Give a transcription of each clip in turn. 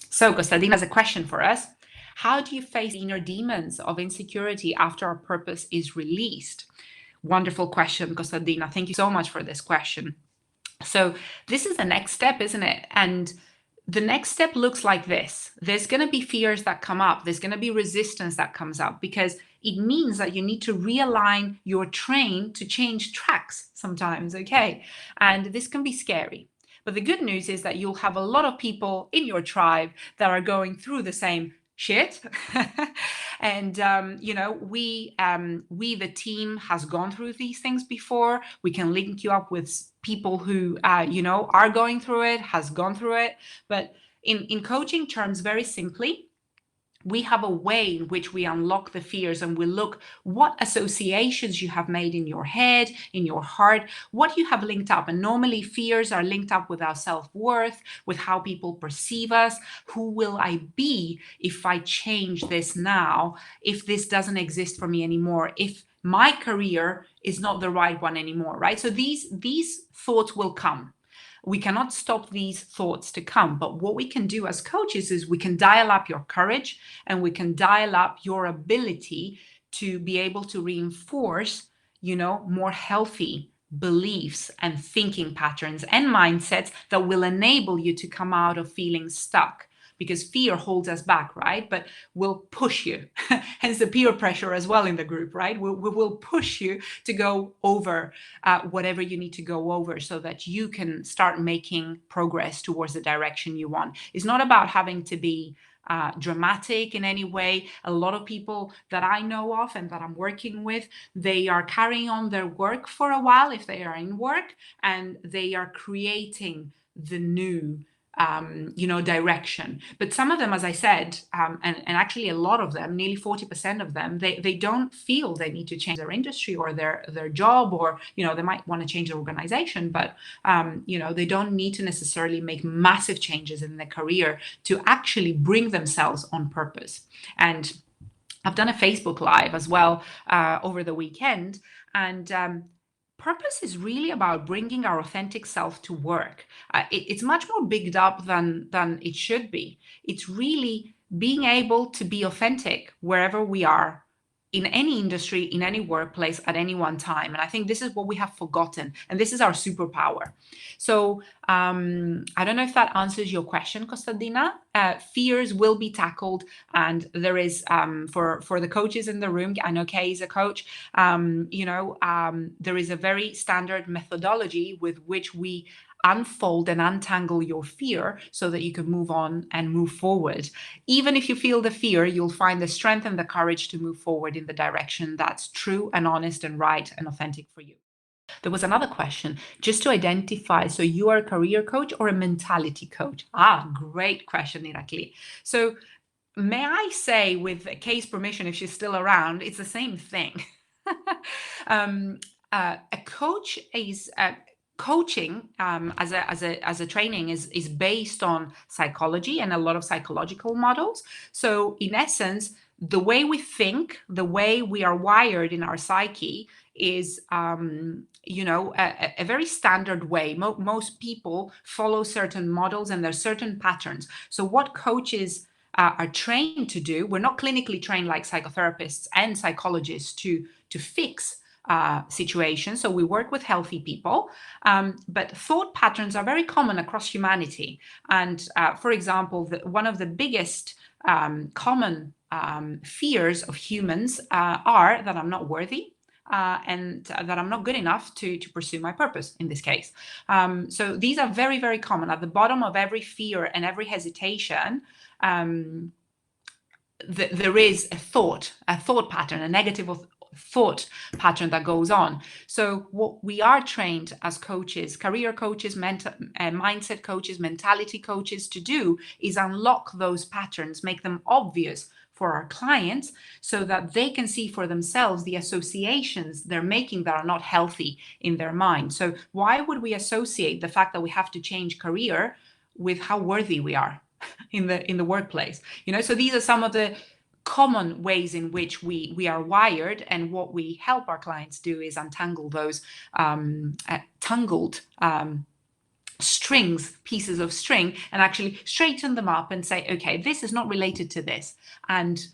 So Costadina has a question for us. How do you face the inner demons of insecurity after our purpose is released? Wonderful question, Costadina. Thank you so much for this question. So this is the next step, isn't it? And the next step looks like this. There's going to be fears that come up. There's going to be resistance that comes up because it means that you need to realign your train to change tracks sometimes, okay? And this can be scary. But the good news is that you'll have a lot of people in your tribe that are going through the same shit. And we the team has gone through these things before. We can link you up with people who are going through it, has gone through it. But in coaching terms, very simply, we have a way in which we unlock the fears and we look what associations you have made in your head, in your heart, what you have linked up. And normally fears are linked up with our self-worth, with how people perceive us. Who will I be if I change this now, if this doesn't exist for me anymore, if my career is not the right one anymore, right? So these thoughts will come. We cannot stop these thoughts to come. But what we can do as coaches is we can dial up your courage and we can dial up your ability to be able to reinforce, more healthy beliefs and thinking patterns and mindsets that will enable you to come out of feeling stuck. Because fear holds us back, right? But we'll push you. Hence the peer pressure as well in the group, right? We will push you to go over whatever you need to go over so that you can start making progress towards the direction you want. It's not about having to be dramatic in any way. A lot of people that I know of and that I'm working with, they are carrying on their work for a while if they are in work, and they are creating the new direction. But some of them, as I said, and actually a lot of them, nearly 40% of them, they don't feel they need to change their industry or their job, or, they might want to change their organization, but, they don't need to necessarily make massive changes in their career to actually bring themselves on purpose. And I've done a Facebook Live as well over the weekend, and purpose is really about bringing our authentic self to work. It's much more bigged up than it should be. It's really being able to be authentic wherever we are, in any industry, in any workplace, at any one time. And I think this is what we have forgotten, and this is our superpower. So I don't know if that answers your question, Costadina. Fears will be tackled, and there is for the coaches in the room. I know Kay is a coach. There is a very standard methodology with which we unfold and untangle your fear so that you can move on and move forward. Even if you feel the fear, you'll find the strength and the courage to move forward in the direction that's true and honest and right and authentic for you. There was another question, just to identify, so you are a career coach or a mentality coach? Great question, Irakli. So may I say, with Kay's permission, if she's still around, it's the same thing. A coach is coaching as a training is based on psychology and a lot of psychological models. So in essence, the way we think, the way we are wired in our psyche is a very standard way. Most people follow certain models and there's certain patterns. So what coaches are trained to do, we're not clinically trained like psychotherapists and psychologists to fix situations. So we work with healthy people, but thought patterns are very common across humanity. And for example, one of the biggest common fears of humans are that I'm not worthy, and that I'm not good enough to pursue my purpose in this case. So these are very, very common. At the bottom of every fear and every hesitation, there is a thought pattern, a negative thought pattern that goes on. So what we are trained as coaches, career coaches, mindset coaches, mentality coaches to do is unlock those patterns, make them obvious for our clients so that they can see for themselves the associations they're making that are not healthy in their mind. So why would we associate the fact that we have to change career with how worthy we are in the workplace? So these are some of the common ways in which we are wired, and what we help our clients do is untangle those tangled pieces of string, and actually straighten them up and say, okay, this is not related to this. And,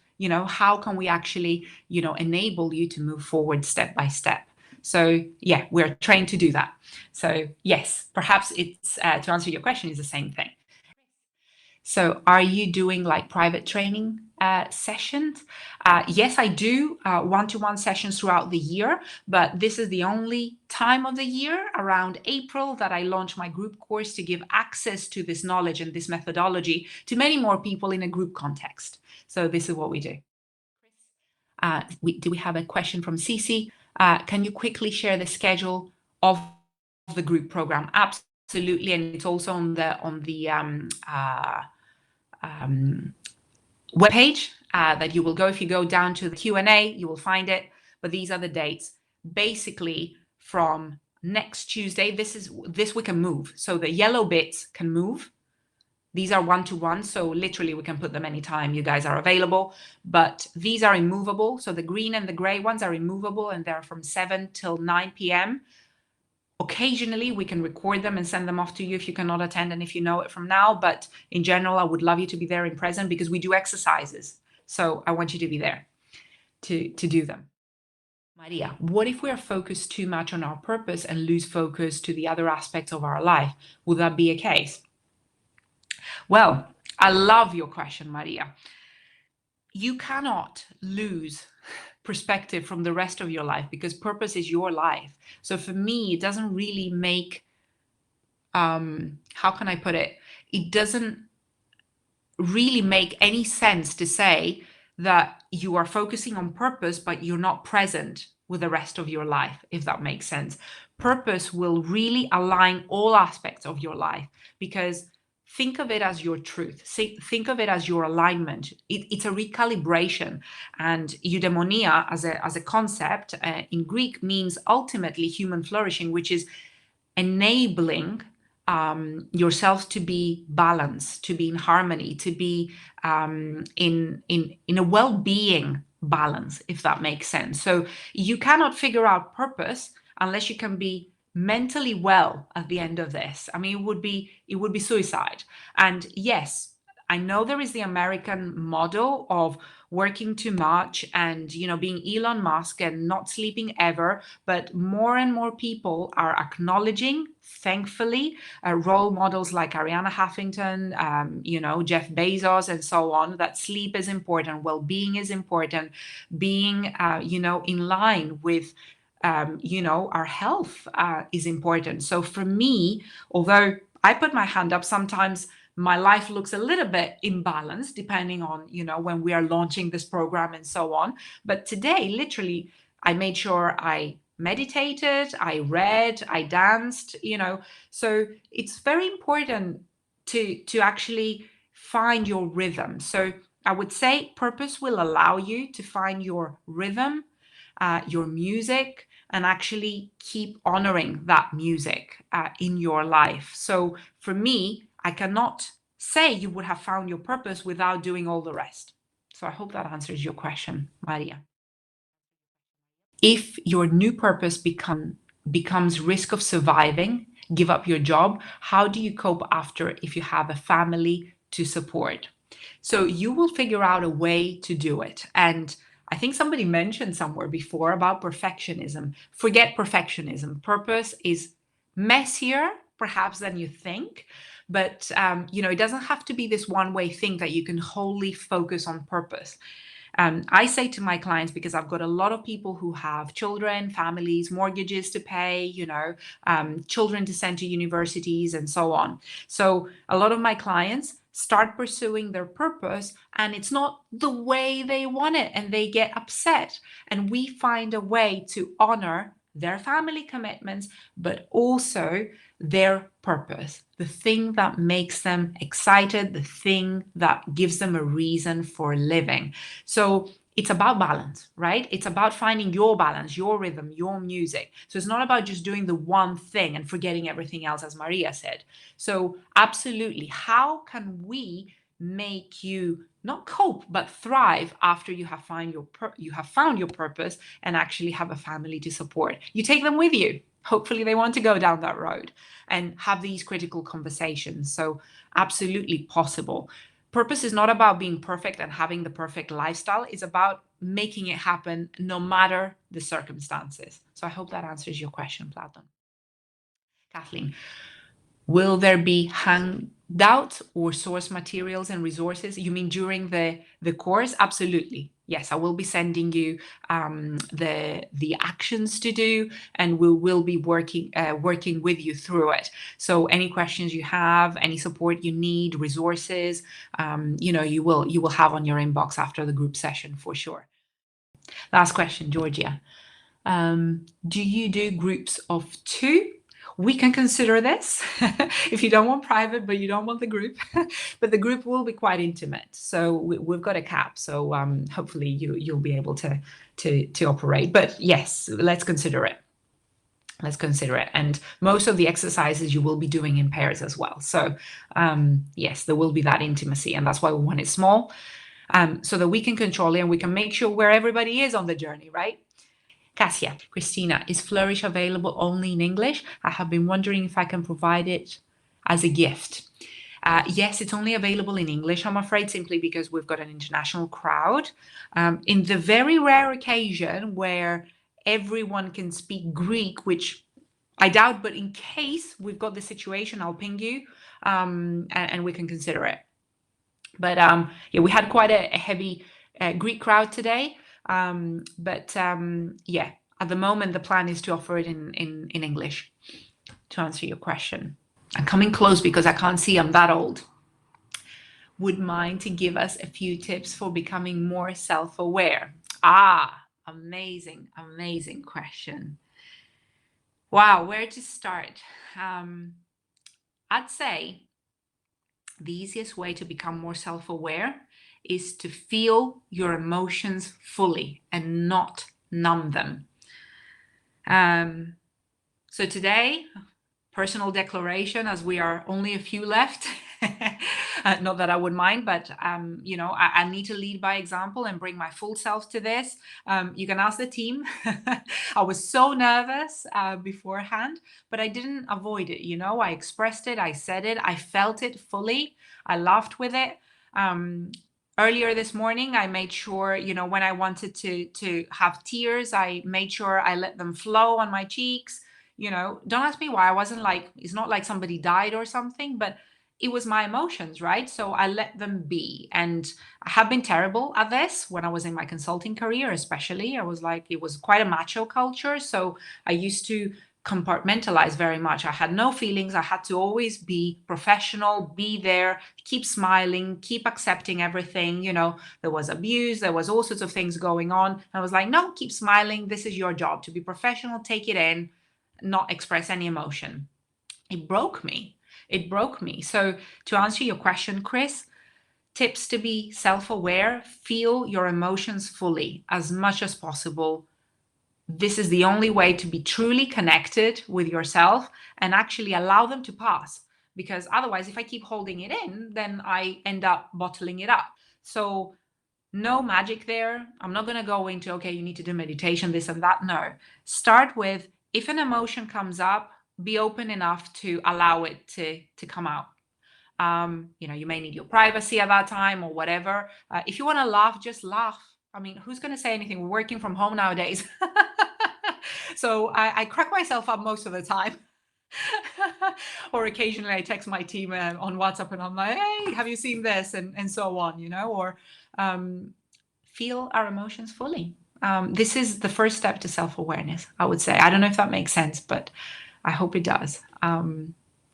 how can we actually, enable you to move forward step by step? So yeah, we're trained to do that. So yes, perhaps it's, to answer your question, is the same thing. So are you doing like private training sessions? Yes, I do one-to-one sessions throughout the year, but this is the only time of the year around April that I launch my group course to give access to this knowledge and this methodology to many more people in a group context. So this is what we do. Do we have a question from Cece? Can you quickly share the schedule of the group program? Absolutely, and it's also on the webpage that you will go. If you go down to the Q&A, you will find it. But these are the dates. Basically, from next Tuesday, this we can move. So the yellow bits can move. These are one-to-one, so literally we can put them anytime you guys are available. But these are immovable. So the green and the gray ones are immovable, and they're from 7 till 9 p.m. Occasionally, we can record them and send them off to you if you cannot attend and if you know it from now. But in general, I would love you to be there in present because we do exercises. So I want you to be there to do them. Maria, what if we are focused too much on our purpose and lose focus to the other aspects of our life? Would that be a case? Well, I love your question, Maria. You cannot lose perspective from the rest of your life because purpose is your life. So for me, it doesn't really make, how can I put it? It doesn't really make any sense to say that you are focusing on purpose, but you're not present with the rest of your life, if that makes sense. Purpose will really align all aspects of your life because think of it as your truth. Think of it as your alignment. It's a recalibration. And eudaimonia as a concept in Greek means ultimately human flourishing, which is enabling yourselves to be balanced, to be in harmony, to be in a well-being balance, if that makes sense. So you cannot figure out purpose unless you can be mentally well at the end of this. I mean, it would be suicide. And yes, I know there is the American model of working too much and being Elon Musk and not sleeping ever, but more and more people are acknowledging, thankfully, role models like Ariana Huffington, Jeff Bezos, and so on, that sleep is important, well-being is important, being in line with our health is important. So for me, although I put my hand up, sometimes my life looks a little bit imbalanced depending on, when we are launching this program and so on. But today, literally, I made sure I meditated, I read, I danced, so it's very important to actually find your rhythm. So I would say purpose will allow you to find your rhythm, your music, and actually keep honoring that music in your life. So for me, I cannot say you would have found your purpose without doing all the rest. So I hope that answers your question, Maria. If your new purpose becomes risk of surviving, give up your job, how do you cope after if you have a family to support? So you will figure out a way to do it. And I think somebody mentioned somewhere before about perfectionism. Forget perfectionism. Purpose is messier, perhaps, than you think. But, it doesn't have to be this one-way thing that you can wholly focus on purpose. I say to my clients, because I've got a lot of people who have children, families, mortgages to pay, children to send to universities and so on. So a lot of my clients start pursuing their purpose and it's not the way they want it and they get upset. And we find a way to honor their family commitments, but also their purpose, the thing that makes them excited, the thing that gives them a reason for living. So it's about balance, right? It's about finding your balance, your rhythm, your music. So it's not about just doing the one thing and forgetting everything else, as Maria said. So absolutely, how can we make you not cope but thrive after you have found your purpose and actually have a family to support? You take them with you. hopefully they want to go down that road and have these critical conversations. So absolutely possible. Purpose is not about being perfect and having the perfect lifestyle. It's about making it happen no matter the circumstances. So I hope that answers your question, Platon. Kathleen, will there be handouts or source materials and resources? You mean during the course? Absolutely. Yes, I will be sending you the actions to do, and we will be working with you through it. So any questions you have, any support you need, resources, you will have on your inbox after the group session for sure. Last question, Georgia. Do you do groups of 2? We can consider this if you don't want private, but you don't want the group. But the group will be quite intimate, so we've got a cap. So hopefully you'll be able to operate. But yes, let's consider it. Let's consider it. And most of the exercises you will be doing in pairs as well. So yes, there will be that intimacy, and that's why we want it small, so that we can control it and we can make sure where everybody is on the journey, right? Cassia, Christina, is Flourish available only in English? I have been wondering if I can provide it as a gift. Yes, it's only available in English, I'm afraid, simply because we've got an international crowd. In the very rare occasion where everyone can speak Greek, which I doubt, but in case we've got the situation, I'll ping you and we can consider it. But yeah, we had quite a heavy Greek crowd today. Yeah, at the moment, the plan is to offer it in English, to answer your question. I'm coming close because I can't see, I'm that old. Would mind to give us a few tips for becoming more self-aware? Amazing, amazing question. Wow, where to start? I'd say the easiest way to become more self-aware is to feel your emotions fully and not numb them. So today, personal declaration, as we are only a few left, not that I would mind, but I need to lead by example and bring my full self to this. You can ask the team. I was so nervous beforehand, but I didn't avoid it. I expressed it, I said it, I felt it fully, I laughed with it. Earlier this morning, I made sure, when I wanted to have tears, I made sure I let them flow on my cheeks. Don't ask me why. I wasn't like, it's not like somebody died or something, but it was my emotions, right? So I let them be. And I have been terrible at this when I was in my consulting career, especially. I was like, it was quite a macho culture. So I used to compartmentalize very much. I had no feelings. I had to always be professional, be there, keep smiling, keep accepting everything. There was abuse, there was all sorts of things going on. I was like, no, keep smiling. This is your job to be professional, take it in, not express any emotion. It broke me. So to answer your question, Chris, tips to be self-aware: feel your emotions fully as much as possible. This is the only way to be truly connected with yourself and actually allow them to pass. Because otherwise, if I keep holding it in, then I end up bottling it up. So no magic there. I'm not going to go into, okay, you need to do meditation, this and that. No. Start with, if an emotion comes up, be open enough to allow it to come out. You may need your privacy at that time or whatever. If you want to laugh, just laugh. I mean, who's going to say anything? We're working from home nowadays. So I crack myself up most of the time. Or occasionally I text my team on WhatsApp and I'm like, hey, have you seen this? And so on, or feel our emotions fully. This is the first step to self-awareness, I would say. I don't know if that makes sense, but I hope it does.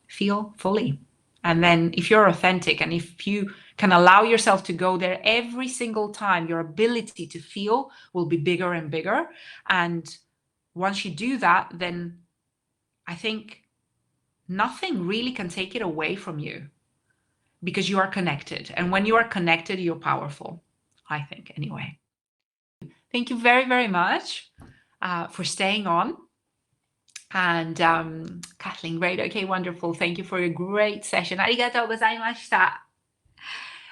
Feel fully. And then if you're authentic and if you can allow yourself to go there every single time, your ability to feel will be bigger and bigger. And once you do that, then I think nothing really can take it away from you, because you are connected. And when you are connected, you're powerful, I think, anyway. Thank you very, very much for staying on. And Kathleen, great. Okay, wonderful. Thank you for a great session. Arigatou gozaimashita.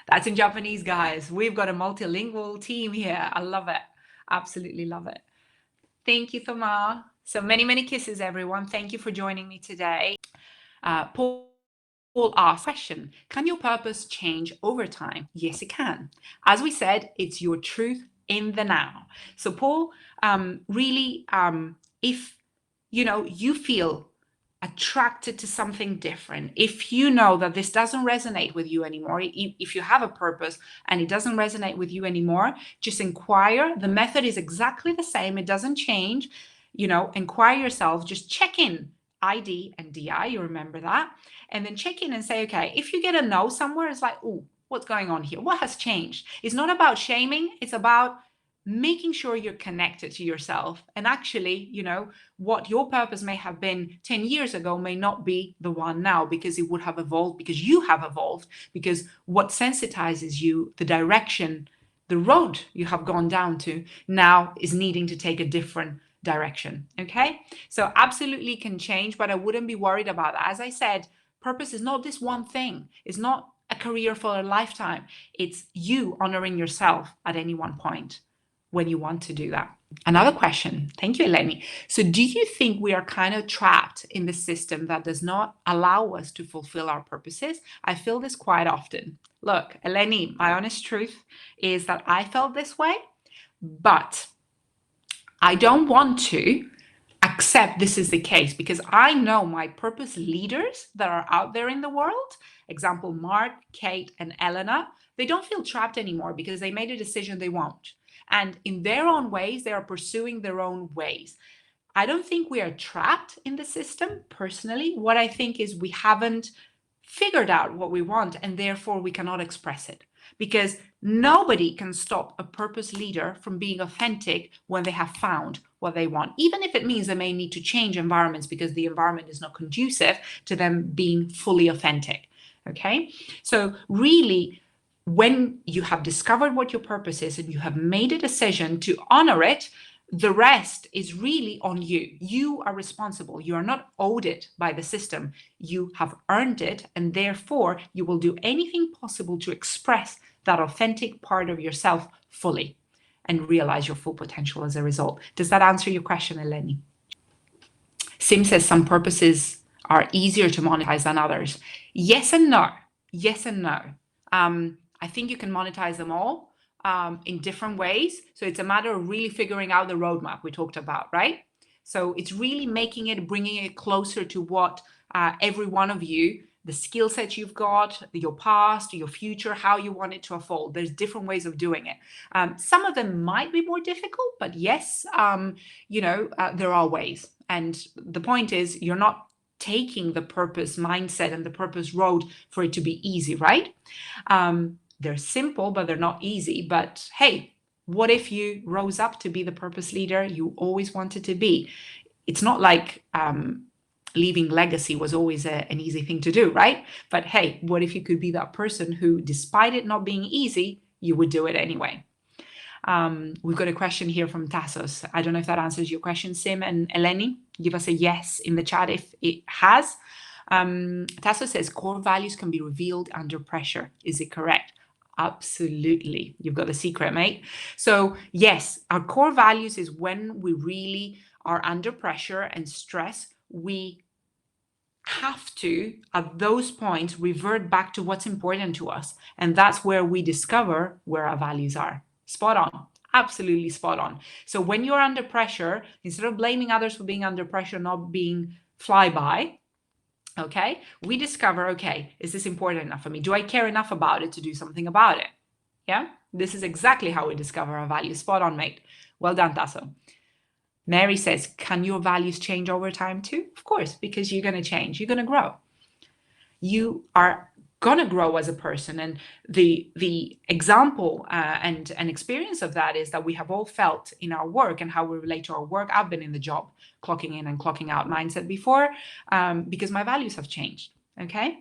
That's in Japanese, guys. We've got a multilingual team here. I love it. Absolutely love it. Thank you, Thomas. So many kisses, everyone. Thank you for joining me today. Paul asked question, can your purpose change over time? Yes, it can. As we said, it's your truth in the now. So Paul, really, if you feel attracted to something different, if you know that this doesn't resonate with you anymore, if you have a purpose and it doesn't resonate with you anymore, just inquire. The method is exactly the same, it doesn't change. Inquire yourself, just check in, ID and DI, you remember that, and then check in and say, okay, if you get a no somewhere, it's like, oh, what's going on here? What has changed? It's not about shaming, it's about making sure you're connected to yourself. And actually, what your purpose may have been 10 years ago may not be the one now, because it would have evolved, because you have evolved, because what sensitizes you, the direction, the road you have gone down to now is needing to take a different direction. Okay, so absolutely can change, but I wouldn't be worried about that. As I said, purpose is not this one thing. It's not a career for a lifetime. It's you honoring yourself at any one point when you want to do that. Another question. Thank you, Eleni. So do you think we are kind of trapped in the system that does not allow us to fulfill our purposes? I feel this quite often. Look, Eleni, my honest truth is that I felt this way, but I don't want to accept this is the case, because I know my purpose leaders that are out there in the world, example, Mark, Kate, and Elena, they don't feel trapped anymore because they made a decision they won't. And in their own ways, they are pursuing their own ways. I don't think we are trapped in the system personally. What I think is we haven't figured out what we want, and therefore we cannot express it. Because nobody can stop a purpose leader from being authentic when they have found what they want, even if it means they may need to change environments because the environment is not conducive to them being fully authentic. Okay, so really, when you have discovered what your purpose is and you have made a decision to honor it, the rest is really on you. You are responsible. You are not owed it by the system. You have earned it, and therefore you will do anything possible to express that authentic part of yourself fully and realize your full potential as a result. Does that answer your question, Eleni? Sim says some purposes are easier to monetize than others. Yes and no. Yes and no. I think you can monetize them all in different ways. So it's a matter of really figuring out the roadmap we talked about, right? So it's really making it, bringing it closer to what every one of you, the skill set you've got, your past, your future, how you want it to unfold. There's different ways of doing it. Some of them might be more difficult, but yes, there are ways. And the point is, you're not taking the purpose mindset and the purpose road for it to be easy, right? They're simple, but they're not easy. But hey, what if you rose up to be the purpose leader you always wanted to be? It's not like leaving legacy was always an easy thing to do, right? But hey, what if you could be that person who, despite it not being easy, you would do it anyway? We've got a question here from Tassos. I don't know if that answers your question, Sim and Eleni. Give us a yes in the chat if it has. Tassos says core values can be revealed under pressure. Is it correct? Absolutely. You've got the secret, mate. So yes, our core values is when we really are under pressure and stress, we have to, at those points, revert back to what's important to us. And that's where we discover where our values are. Spot on. Absolutely spot on. So when you're under pressure, instead of blaming others for being under pressure, not being flyby, okay, we discover, okay, is this important enough for me? Do I care enough about it to do something about it? Yeah, this is exactly how we discover our values. Spot on, mate. Well done, Tasso. Mary says, can your values change over time too? Of course, because you're going to change. You're going to grow. You are going to grow as a person. And the example and an experience of that is that we have all felt in our work and how we relate to our work. I've been in the job, clocking in and clocking out mindset before because my values have changed. Okay,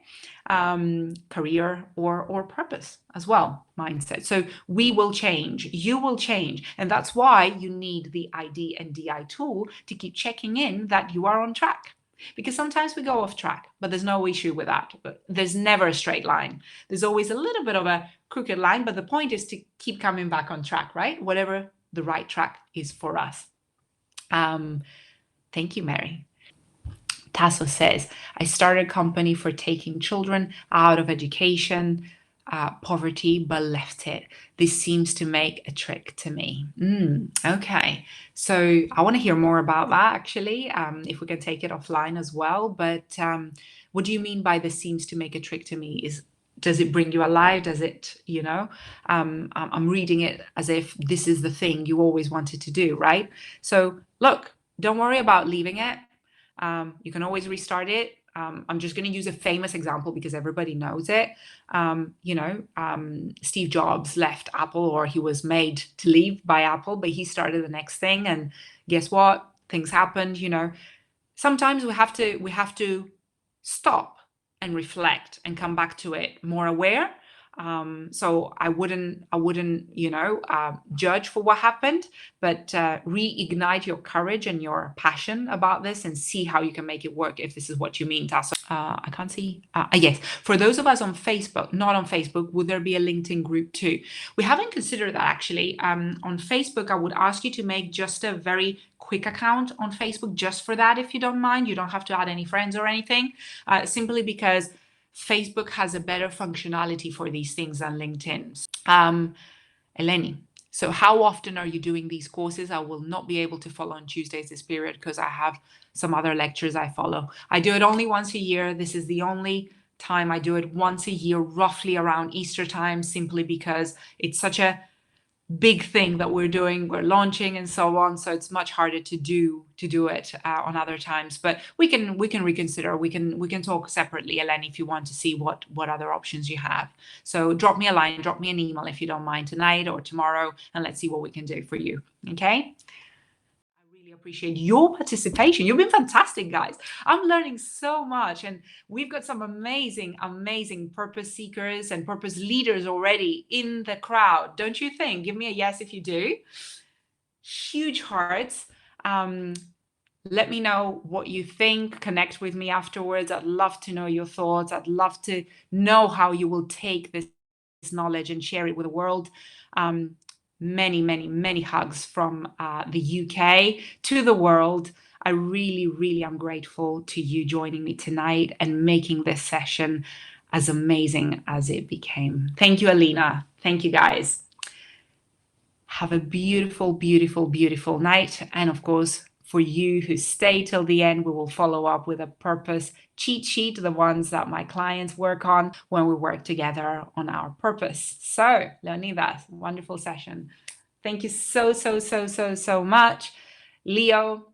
career or purpose as well, mindset. So we will change, you will change. And that's why you need the ID and DI tool to keep checking in that you are on track. Because sometimes we go off track, but there's no issue with that. But there's never a straight line. There's always a little bit of a crooked line, but the point is to keep coming back on track, right? Whatever the right track is for us. Thank you, Mary. Tasso says, I started a company for taking children out of education, poverty, but left it. This seems to make a trick to me. Okay. So I want to hear more about that, actually, if we can take it offline as well. But what do you mean by this seems to make a trick to me? Does it bring you alive? Does it, I'm reading it as if this is the thing you always wanted to do, right? So look, don't worry about leaving it. You can always restart it. I'm just going to use a famous example because everybody knows it. Steve Jobs left Apple, or he was made to leave by Apple, but he started the next thing. And guess what? Things happened. Sometimes we have to stop and reflect and come back to it more aware. So I wouldn't, judge for what happened, but reignite your courage and your passion about this and see how you can make it work if this is what you mean, Tasso. I can't see. Yes. For those of us on Facebook, not on Facebook, would there be a LinkedIn group too? We haven't considered that actually. On Facebook, I would ask you to make just a very quick account on Facebook just for that, if you don't mind. You don't have to add any friends or anything, simply because Facebook has a better functionality for these things than LinkedIn. Eleni, so how often are you doing these courses? I will not be able to follow on Tuesdays this period because I have some other lectures I follow. I do it only once a year. This is the only time I do it once a year, roughly around Easter time, simply because it's such a big thing that we're launching and so on. So it's much harder to do it on other times, but we can reconsider. We can talk separately, Eleni, if you want to see what other options you have. So drop me a line, drop me an email if you don't mind tonight or tomorrow, and let's see what we can do for you. Okay. Appreciate your participation. You've been fantastic, guys. I'm learning so much, and we've got some amazing purpose seekers and purpose leaders already in the crowd, don't you think? Give me a yes if you do. Huge hearts. Let me know what you think. Connect with me afterwards. I'd love to know your thoughts. I'd love to know how you will take this knowledge and share it with the world. Many hugs from the UK to the world. I really am grateful to you joining me tonight and making this session as amazing as it became. Thank you, Alina. Thank you, guys. Have a beautiful night. And of course, for you who stay till the end, we will follow up with a purpose cheat sheet, the ones that my clients work on when we work together on our purpose. So, Leonidas, wonderful session. Thank you so much. Leo,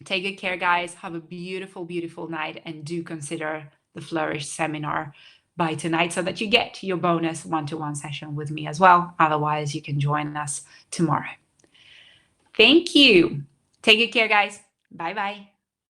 take good care, guys. Have a beautiful night, and do consider the Flourish seminar by tonight so that you get your bonus one-to-one session with me as well. Otherwise, you can join us tomorrow. Thank you. Take good care, guys. Bye-bye.